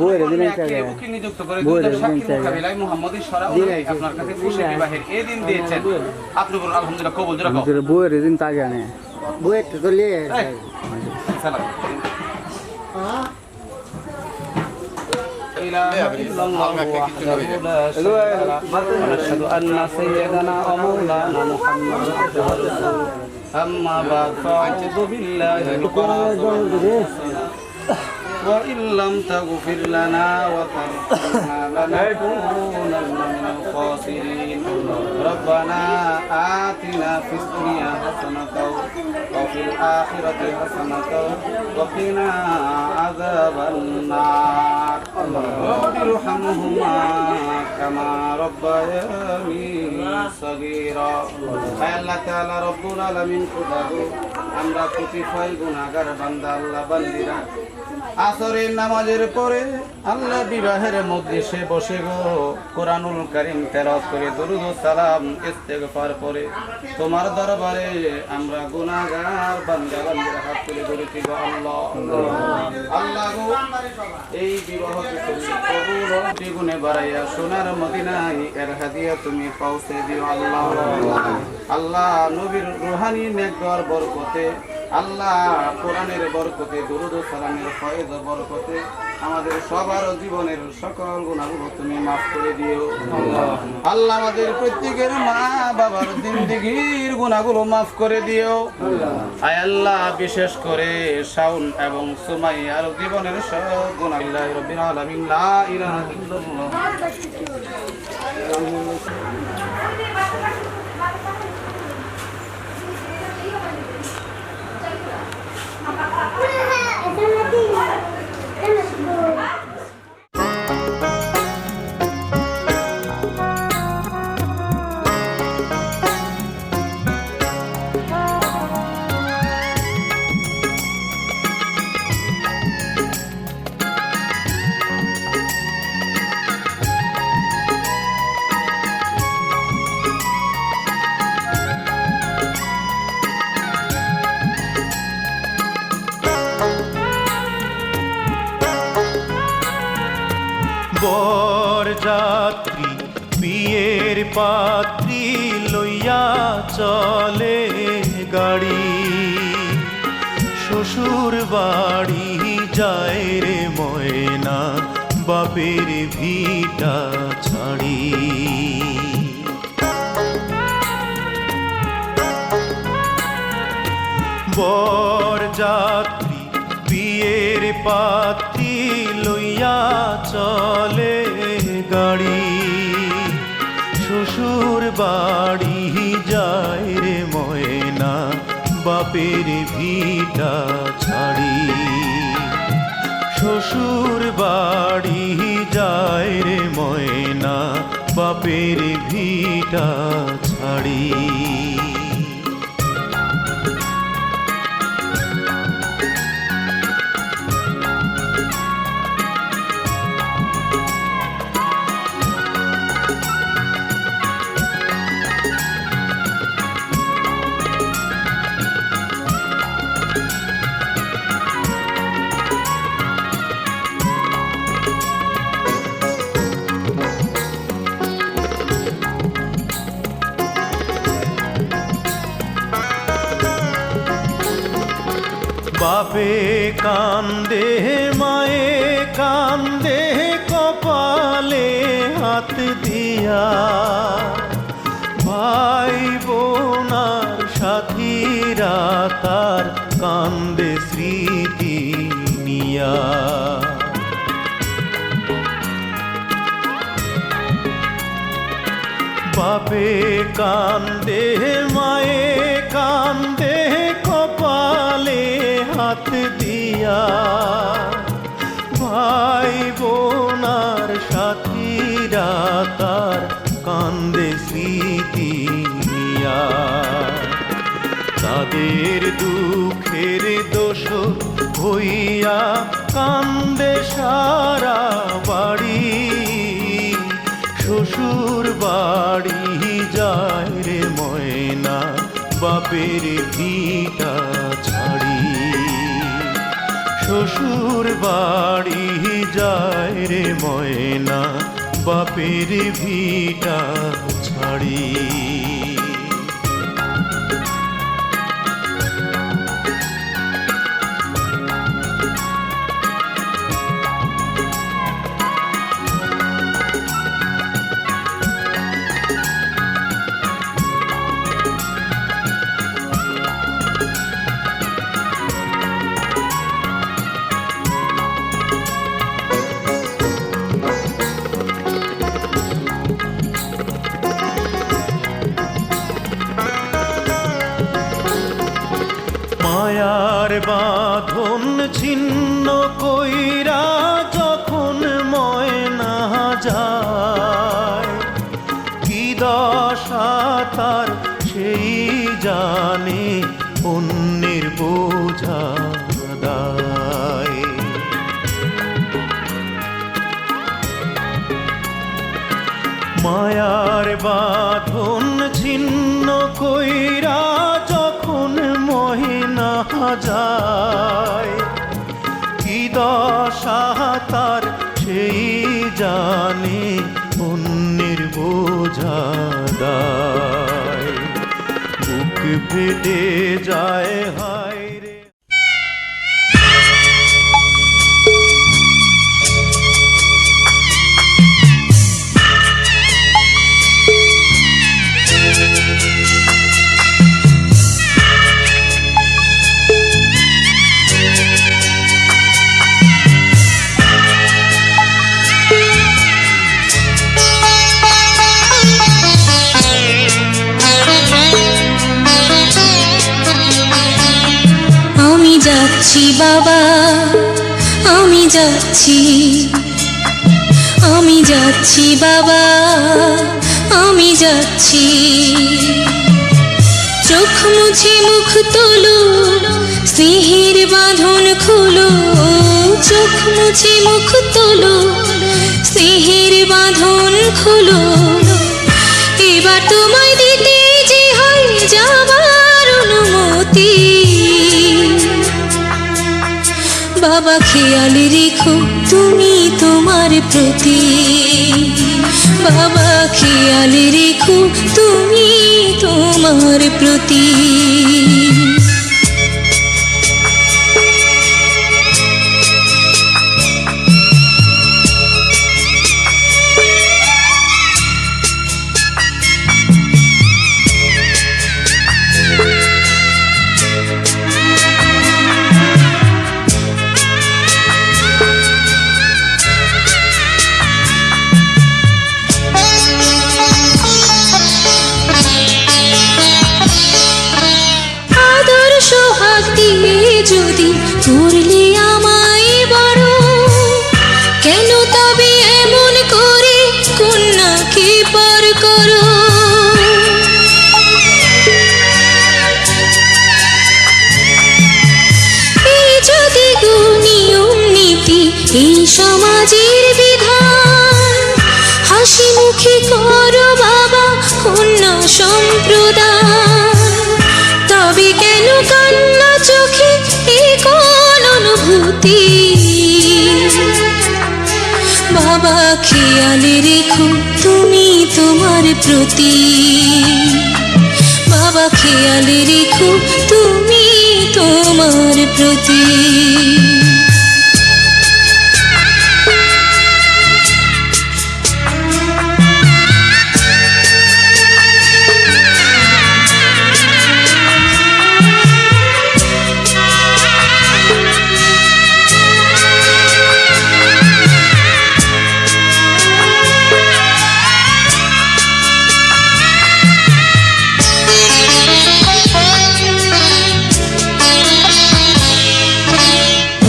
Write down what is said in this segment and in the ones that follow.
বউয়ের উকিল নিযুক্ত করে দুজন সাক্ষীর মোকাবিলায় মুহাম্মদী শরা অনুযায়ী আপনার কাছে খুশি বিবাহের এই দিন দিয়েছেন। আপনি বলুন আলহামদুলিল্লাহ, কবুল জোরে কও। বউয়ের দিন তাকে আনে বউয়ের তো চলে সালাম। إله إلا الله وحده لا شريك له ونشهد أن سيدنا ومولانا محمدا عبده ورسوله أما بعد فأعوذ بالله وإن لم تغفر لنا وترحمنا لنكونن من الخاسرين ربنا آتنا في الدنيا حسنة وفي الآخرة حسنة وقنا عذاب النار رب ارحمهما كما ربياني صغيرا আল্লাহ তাআলা রব্বুল আলামিন খুদাগো আমরা প্রতিফল গুনাহগার বান্দা আল্লাহ বান্দিরা আসরের নামাজের পরে আল্লাহ বিবাহের মজলিসে বসে গো কোরআনুল কারীম তেলাওয়াত করে দরুদ ও সালাম ইস্তেগফার করে তোমার দরবারে আমরা গুনাহগার বান্দা বান্দিরা হাত তুলে ধরেছি গো আল্লাহ। আল্লাহ গো এই বিবাহকে তুমি কবুল ও দ্বিগুণে বাড়াইয়া সোনার মদিনায় এর হাদিয়া তুমি পৌঁছে দিও আল্লাহ। আল্লাহ নবীর রুহানি নেকর বরকতে আল্লাহ কোরআনের বরকতে দরুদ ও সালামের ফয়েজ ও বরকতে আমাদের সবার জীবনের সকল গুনাহগুলো তুমি মাফ করে দিও আল্লাহ। আমাদের প্রত্যেকের মা বাবার জিন্দেগীর গুনাহগুলো মাফ করে দিও আয় আল্লাহ। বিশেষ করে শাওন এবং সুমাইয়ার জীবনের সব গুনাহ আল্লাহ রাব্বিল আলামিন লা ইলাহা ইল্লাল্লাহ। বরযাত্রী বিয়ের পাত্রী লইয়া চলে গাড়ি, শ্বশুর বাড়ি যায় রে ময়না বাপের ভিটা ছাড়ি। বরযাত্রী বিয়ের পাত্রী লইয়া চলে গাড়ি, শ্বশুর বাড়ি যায় রে ময়না বাপের ভিটা ছাড়ি। শ্বশুর বাড়ি যায় রে ময়না বাপের ভিটা ছাড়ি। বাপে কান্দে মায়ে কান্দে কপালে হাত দিয়া, ভাই বোনার সাথীরা তার কান্দে স্মৃতি নিয়া। বাপে কান্দে মায়ে কান্দে কপালে হাত দিয়া, ভাই বোনার সাথীরা তার কান্দে স্মৃতি নিয়া। তাদের দুঃখের দোষ হইয়া কান্দে সারা বাড়ি, শ্বশুর বাড়ি যায় রে ময়না বাপের ভিটা ছাড়ি। শ্বশুর বাড়ি যায় রে ময়না বাপের ভিটা ছাড়ি। মায়ার বাঁধন ছিন্ন কইরা যখন ময়না যায়, কি দশা তার সেই জানে অন্যের বোঝা দায়। মায়ার বাঁধন ছিন্ন কইরা যখন মহিনা যায়, কি দশা তার সেই জানে অন্যের বোঝা দায়। বুক ফেটে যায় হায় রে। যাচ্ছি বাবা, আমি যাচ্ছি, আমি যাচ্ছি বাবা, আমি যাচ্ছি। চোখ মুছে মুখ তোলো, স্নেহের বাঁধন খোলো। চোখ মুছে মুখ তোলো, স্নেহের বাঁধন খোলো। এবার তোমায় দিতে যে হয় যাবার অনুমতি। বাবা খেয়াল রেখো তুমি তোমার প্রতি। বাবা খেয়াল রেখো তুমি তোমার প্রতি। যদি করলে আমায় বড়, কেন তবে এমন করে কন্যাকে পর করো। এই যদি নিয়ম নীতি এই সমাজের বিধান, হাসি মুখে করো বাবা কন্যা সম্প্রদান। তবে কেন কান্না চোখে এই কোন অনুভূতি। বাবা খেয়াল রেখো তুমি তোমার প্রতি। বাবা খেয়াল রেখো তুমি তোমার প্রতি।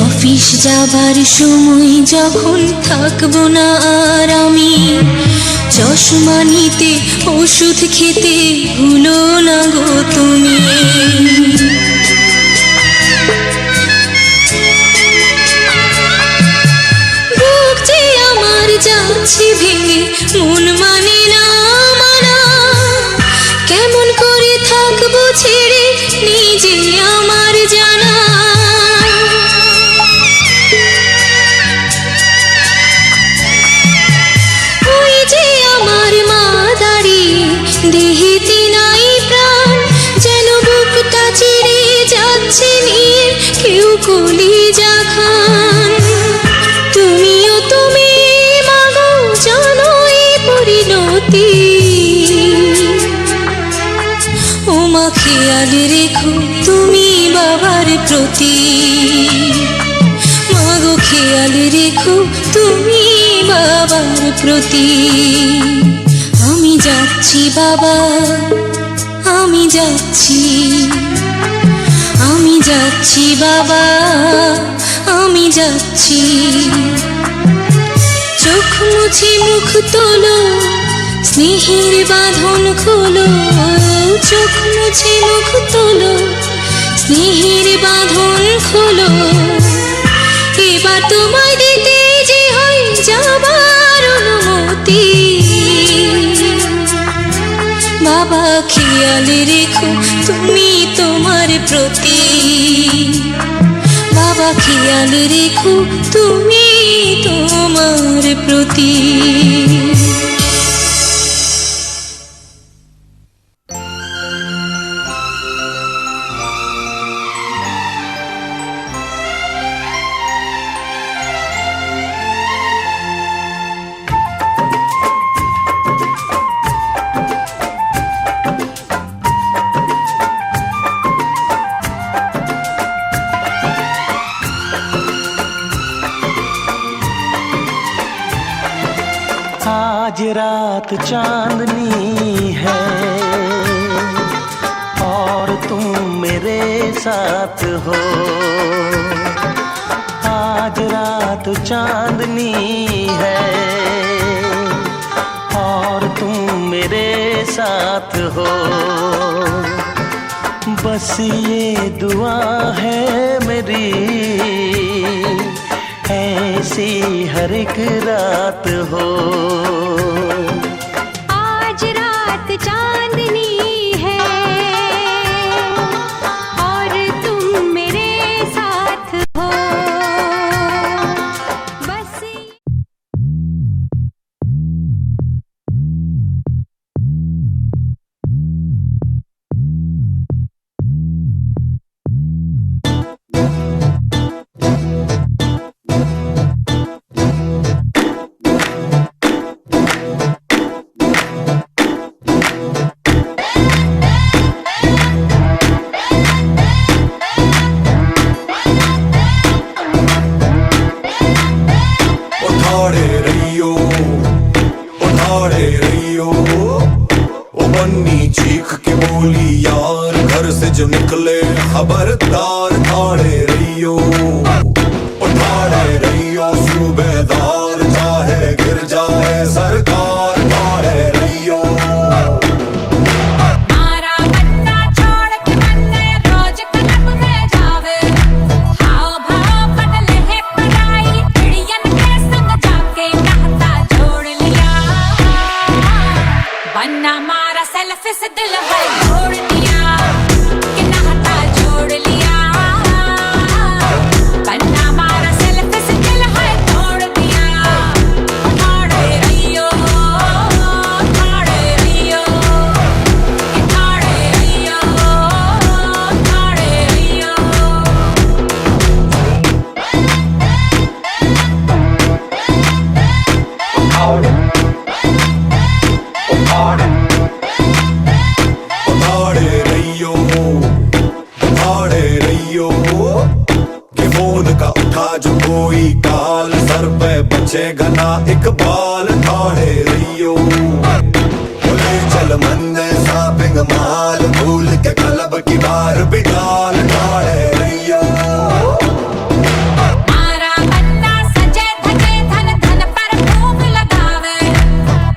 অফিস যাবার সময় যখন থাকবো না আর আমি, চশমা নিতে ওষুধ খেতে ভুলো না গো তুমি। বুক যে আমার যাচ্ছে ভেঙে, মন মানে না মানা। কেমন করে থাকবো ছেড়ে নিজে আমার জানা। কলিজা খান। তুমিও তুমি মাগো জানো এই পরিণতি, ওমা খেয়াল রেখো তুমি বাবার প্রতি, মাগো খেয়াল রেখো তুমি বাবার প্রতি। আমি যাচ্ছি বাবা, আমি যাচ্ছি, আমি যাচ্ছি বাবা, আমি যাচ্ছি। চোখ মুছে মুখ তোলো, স্নেহের বাঁধন খোলো, চোখ মুছে মুখ তোলো, স্নেহের বাঁধন খোলো। এবার তোমায় দিতে যে হয় যাবার অনুমতি, বাবা খেয়াল রেখো তুমি তোমার প্রতি, বাবা খেয়াল রেখো তুমি তোমার প্রতি। आज रात चांदनी है और तुम मेरे साथ हो, आज रात चांदनी है और तुम मेरे साथ हो। बस ये दुआ है मेरी, ऐसी हर एक रात हो। आज रात चांदनी है और तुम मेरे साथ हो, बस चीख के बोली यार घर से जो निकले खबरदार, ठाड़े रहियो ठाड़े रहियो, सूबेदार चाहे गिर जाए सरकार, ठाड़े रहियो। मारा बन्ना छोड़ के बन्ने रोज कलब में जावे, हाव भाव बदले है पढ़ाई, चिड़ियन के संग जाके नहाता जोड़ लिया। बन्ना मारा सेल्फी से दिल है जोड़ दिया, कि नहाता जोड़ लिया। बन्ना मारा सेल्फी से दिल है जोड़ दिया। ठाड़े रहियो, ठाड़े रहियो, कि ठाड़े रहियो, ठाड़े रहियो। ठाड़े रहियो, ठाड़े रहियो, कि फोन का उठा जो कोई काल, सर पे बचेगा ना इकबाल, ठाड़े रहियो। बोले चल मन ने शॉपिंग माल, भूल के क्लब की बार बिठाल, ठाड़े रहियो। मारा बन्ना सजे धजे धन धन पर घूम लगावे,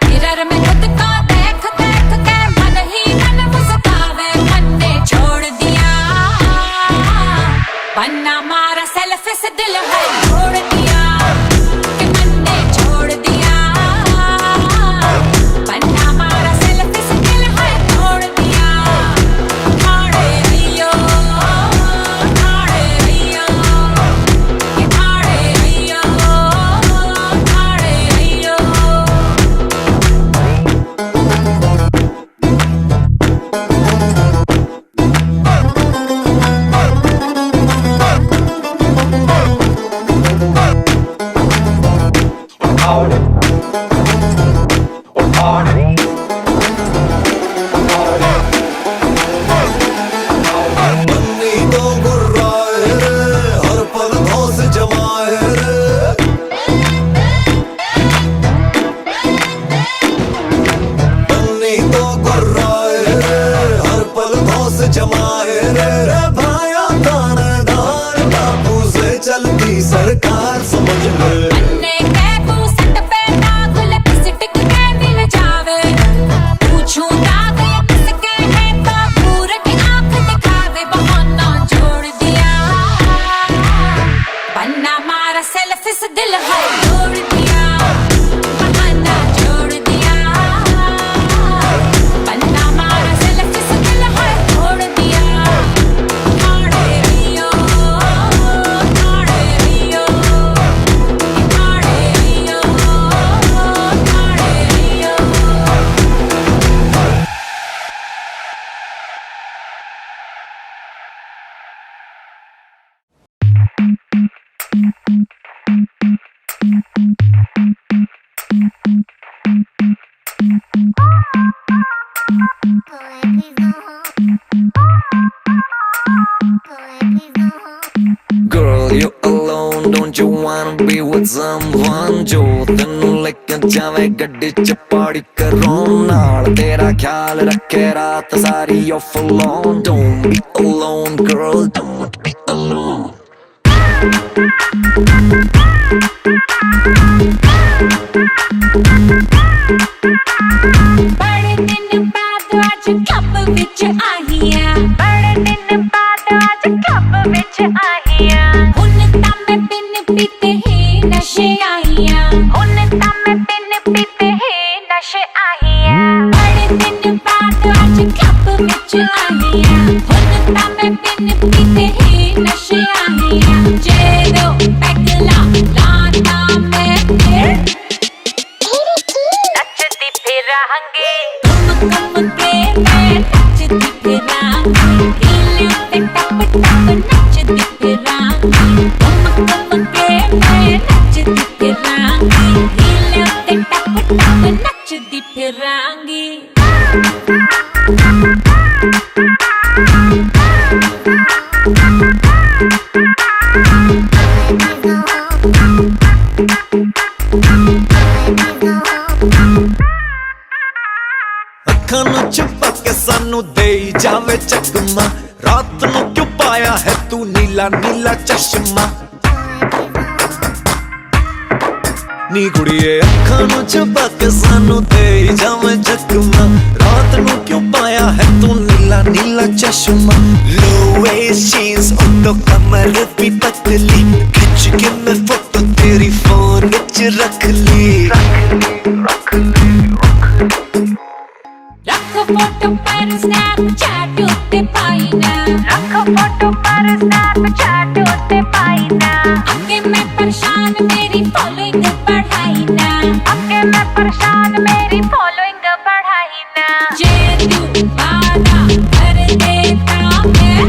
मिरर में खुद को देख देख के मन ही मन मुस्कावे। मन ने छोड़ दिया, बन्ना मारा सेल्फी से दिल है जोड़ दिया, कि मन ने छोड़ दिया। बन्ना मारा सेल्फी से दिल है जोड़ दिया। ठाड़े रहियो, अन्ने के बूसट पे दाग लिपस्टिक के मिल जावे पूछूं दाग ये किसके है तो घूर के आंख दिखावे बहाना छोड़ दिया बन्ना मारा सेल्फी से दिल है तोड़ दिया बहाना छोड़ दिया बन्ना मारा सेल्फी से दिल है तोड़ दिया ताड़े रियो ताड़े रियो ताड़े रियो ताड़े रियो Girl, you alone, don't you wanna be with someone जो ਤੈਨੂੰ ਲੈ ਕੇ ਜਾਵੇ ਗੱਡੀ ਚ ਪਾਰਟੀ ਕਰੋ ਨਾਲ ਤੇਰਾ ਖਿਆਲ ਰੱਖੇ ਰਾਤ ਸਾਰੀ you're full on don't be alone girl don't be alone बड़े दिन बाद आज क्लब विच आईया बड़े दिन बाद आज क्लब विच आईया हुन तां मैं बिन पीते ही नशे आईया हुन तां मैं बिन पीते ही नशे आईया बड़े दिन बाद आज क्लब विच आईया हुन तां मैं बिन पीते ही नशे आईया जेरो पैगला लाता मैं फिर नचती फिरांगे तुम के मैं नचती फिरांगे हिले ते टप टप नचती फिरांगे तुम के मैं नचती फिरांगे हिले ते टप टप नचती फिरांगे ਅੱਖਾਂ ਨੂੰ ਛੁਪਾ ਕੇ ਸਾਨੂੰ ਦੇਈ ਜਾਵੇ ਚੱਕਮਾ ਰਾਤ ਨੂੰ ਕਿਉਂ ਪਾਇਆ ਹੈ ਤੂੰ ਨੀਲਾ ਨੀਲਾ ਚਸ਼ਮਾ ਨੀ ਕੁੜੀਏ ਅੱਖਾਂ ਨੂੰ ਛੁਪਾ ਕੇ ਸਾਨੂੰ ਦੇਈ ਜਾਵੇ ਚੱਕਮਾ ਰਾਤ ਨੂੰ ਕਿਉਂ ਪਾਇਆ ਹੈ ਤੂੰ ਨੀਲਾ ਨੀਲਾ ਚਸ਼ਮਾ ਲੋ ਵੇਸਟ jeans ਉੱਤੋਂ ਕਮਰ ਵੀ ਪਤਲੀ ਖਿੱਚ ਕੇ ਮੈਂ ਫੋਟੋ ਤੇਰੀ ਫੋਨ ਵਿੱਚ ਰੱਖ ਲਈ रख फोटो पर स्नैपचैट उत्ते पाई ना रख फोटो पर स्नैपचैट उत्ते पाई ना अगे मैं परेशान मेरी फॉलोइंग बढ़ाई ना अगे मैं परेशान मेरी फॉलोइंग बढ़ाई ना जे तू वादा कर देता मैं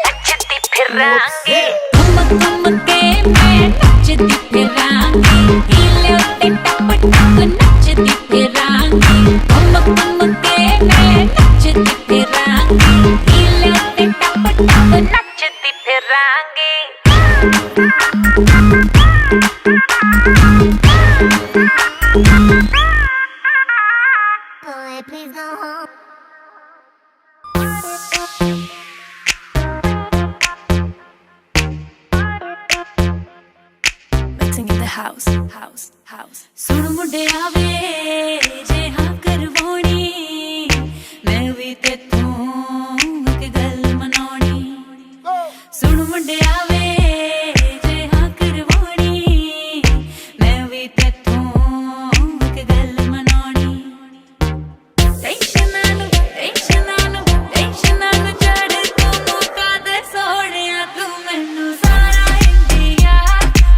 नचती फिरांगे घूम के मैं नचती फिरांगे हिले उत्ते टप टप नचती फिरांगे घूम के मैं नचती फिरांगे हिले उत्ते टप टप नचती फिरांगे Boy, please go home. Mixing in the house. सुन मुंडिया वे जे हाँ करवानी मैं भी तेथों एक गल मनानी सुन मुंडिया वे जे हाँ करवानी मैं भी तेथों एक गल मनानी टेंशन ना चढ़ तू मुका दे सोनिया तू मैनू सारा इंडिया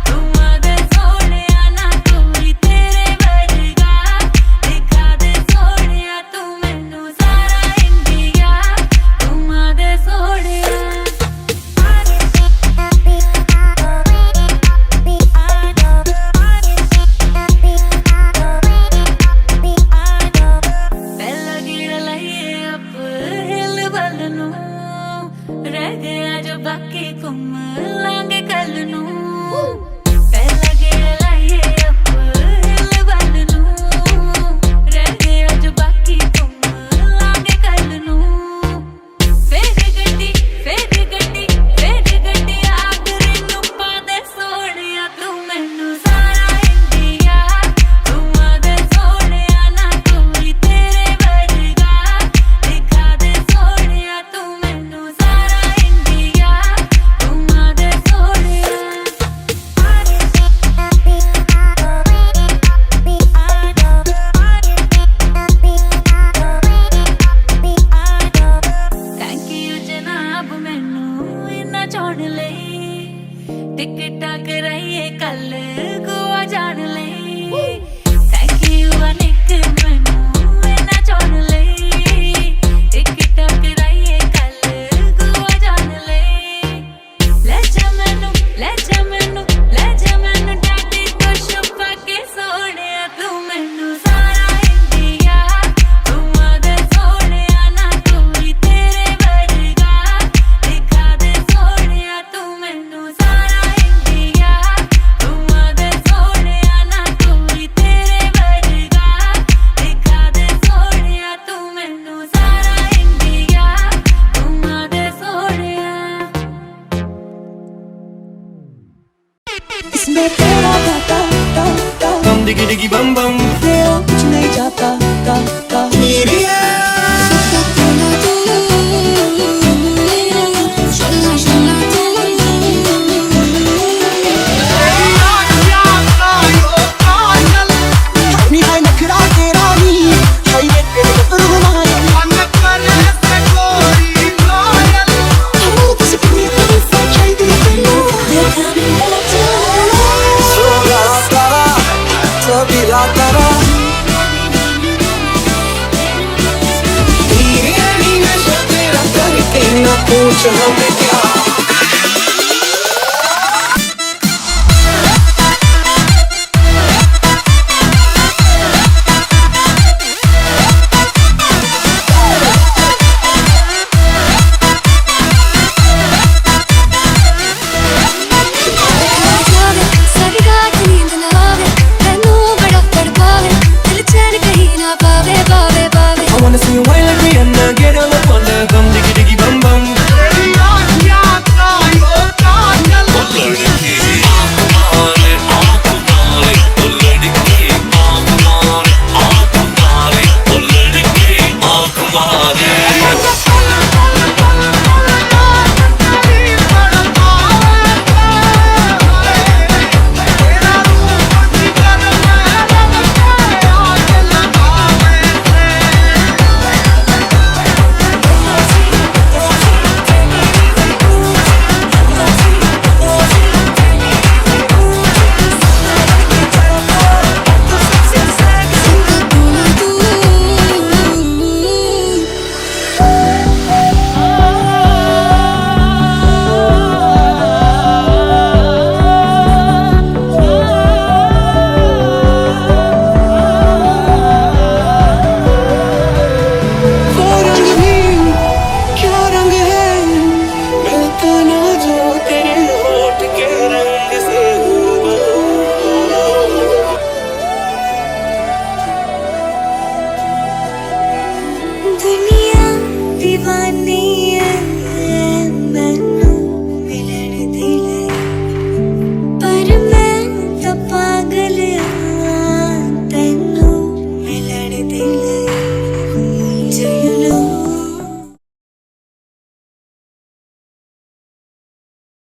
तू मदे सोनिया ना कोई तेरे वर्गा दिखा दे टिकट कराइए कल गोवा जान ले थैंक यू अनिक मैनू ना चुन ले टिकट कराइए कल गोवा जान ले जा मैनू डैडी तो छुपा के सोनिया तू मैनू सारा इंडिया तू मदे सोनिया ना कोई तेरे वर्गा दिखा दे सोनिया तू मैनू सारा इंडिया तू मदे सोनिया ना कोई तेरे वर्गा दिखा दे सोनिया तू मैनू सारा इंडिया तू मदे सोनिया इसमें तेरा गाता बम डिगी डिगी बम बम तेरा कुछ नहीं जाता अपनी हाय नखरा तेरा नी हाय ये तेरे तो रुमाल किसी की तेरी सच्चाई दिल तेरे देखा पूछ हमें क्या I wanna see you whine like Rihanna, get on up on the bum diggy diggy bum bum. दुनिया दीवानी